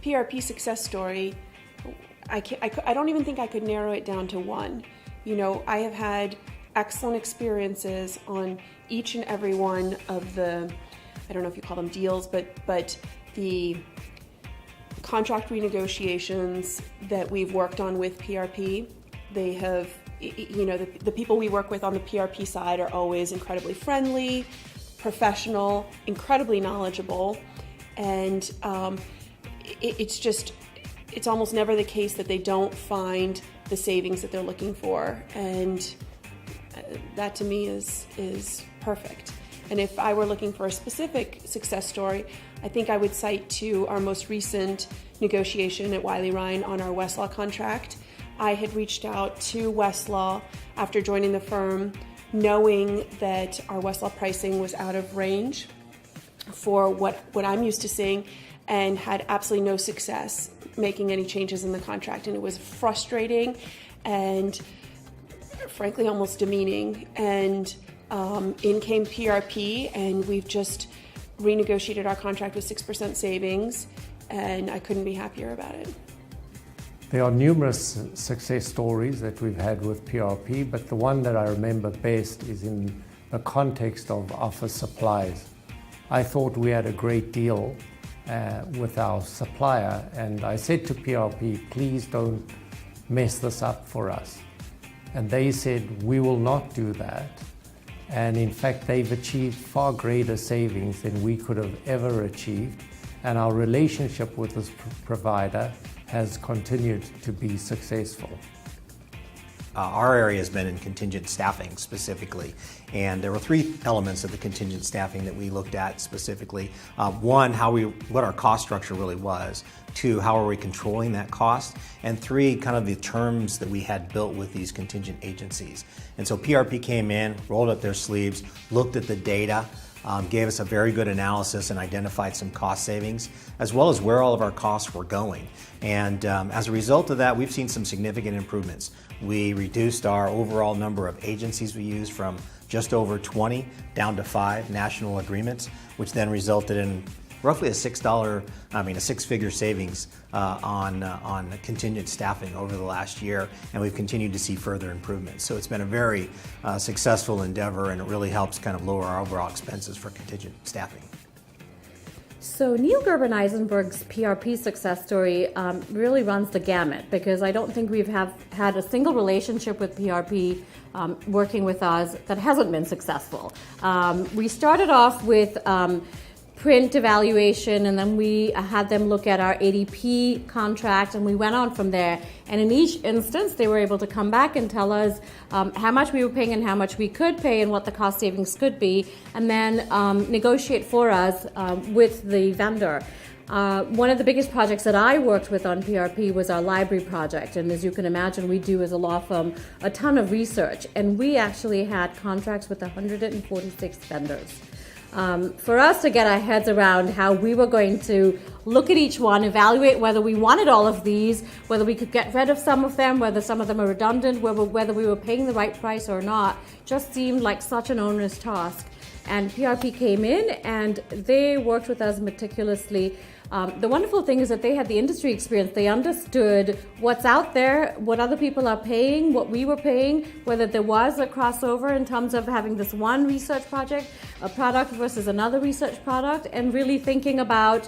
PRP success story, I don't even think I could narrow it down to one. You know, I have had excellent experiences on each and every one of the, I don't know if you call them deals, but the contract renegotiations that we've worked on with PRP. They have, you know, the people we work with on the PRP side are always incredibly friendly, professional, incredibly knowledgeable, and it's almost never the case that they don't find the savings that they're looking for, and that to me is perfect. And if I were looking for a specific success story, I think I would cite to our most recent negotiation at Wiley Ryan on our Westlaw contract. I had reached out to Westlaw after joining the firm, knowing that our Westlaw pricing was out of range for what I'm used to seeing, and had absolutely no success making any changes in the contract. And it was frustrating and frankly almost demeaning. And in came PRP, and we've just renegotiated our contract with 6% savings, and I couldn't be happier about it. There are numerous success stories that we've had with PRP, but the one that I remember best is in the context of office supplies. I thought we had a great deal with our supplier, and I said to PRP, please don't mess this up for us. And they said, we will not do that. And in fact, they've achieved far greater savings than we could have ever achieved. And our relationship with this provider has continued to be successful. Our area has been in contingent staffing specifically, and there were three elements of the contingent staffing that we looked at specifically. One, what our cost structure really was. Two, how are we controlling that cost? And three, kind of the terms that we had built with these contingent agencies. And so PRP came in, rolled up their sleeves, looked at the data, gave us a very good analysis and identified some cost savings, as well as where all of our costs were going. And as a result of that, we've seen some significant improvements. We reduced our overall number of agencies we use from just over 20 down to 5 national agreements, which then resulted in roughly a six-figure savings on contingent staffing over the last year, and we've continued to see further improvements. So it's been a very successful endeavor, and it really helps kind of lower our overall expenses for contingent staffing. So Neil Gerben-Eisenberg's PRP success story really runs the gamut, because I don't think we've had a single relationship with PRP working with us that hasn't been successful. We started off with print evaluation, and then we had them look at our ADP contract, and we went on from there. And in each instance, they were able to come back and tell us how much we were paying and how much we could pay and what the cost savings could be, and then negotiate for us with the vendor. One of the biggest projects that I worked with on PRP was our library project, and as you can imagine, we do as a law firm a ton of research, and we actually had contracts with 146 vendors. For us to get our heads around how we were going to look at each one, evaluate whether we wanted all of these, whether we could get rid of some of them, whether some of them are redundant, whether we were paying the right price or not, just seemed like such an onerous task. And PRP came in and they worked with us meticulously. The wonderful thing is that they had the industry experience. They understood what's out there, what other people are paying, what we were paying, whether there was a crossover in terms of having this one research project, a product versus another research product, and really thinking about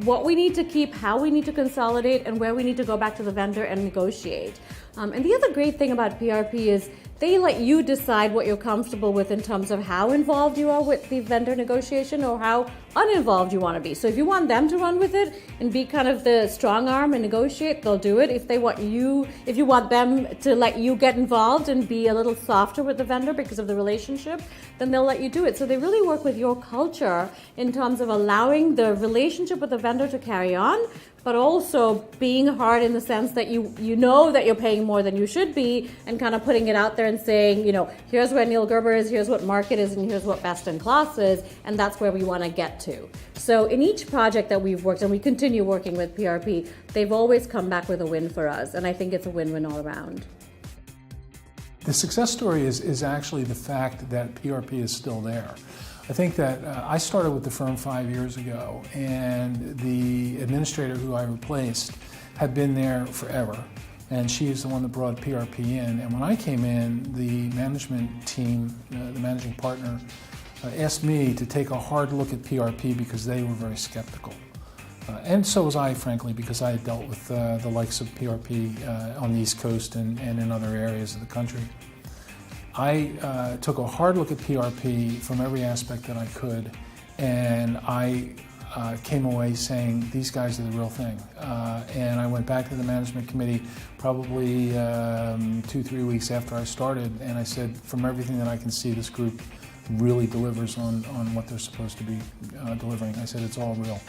what we need to keep, how we need to consolidate, and where we need to go back to the vendor and negotiate. And the other great thing about PRP is they let you decide what you're comfortable with in terms of how involved you are with the vendor negotiation or how uninvolved you want to be. So if you want them to run with it and be kind of the strong arm and negotiate, they'll do it. If you want them to let you get involved and be a little softer with the vendor because of the relationship, then they'll let you do it. So they really work with your culture in terms of allowing the relationship with the vendor to carry on, but also being hard in the sense that you know that you're paying more than you should be, and kind of putting it out there and saying, here's where Neil Gerber is, here's what market is, and here's what best in class is, and that's where we want to get to. So in each project that we've worked, and we continue working with PRP, they've always come back with a win for us, and I think it's a win-win all around. The success story is actually the fact that PRP is still there. I think that I started with the firm 5 years ago, and the administrator who I replaced had been there forever, and she is the one that brought PRP in. And when I came in, the management team, the managing partner, asked me to take a hard look at PRP because they were very skeptical. And so was I, frankly, because I had dealt with the likes of PRP on the East Coast and in other areas of the country. I took a hard look at PRP from every aspect that I could, and I came away saying, these guys are the real thing. And I went back to the management committee probably 2-3 weeks after I started, and I said, from everything that I can see, this group really delivers on what they're supposed to be delivering. I said, it's all real.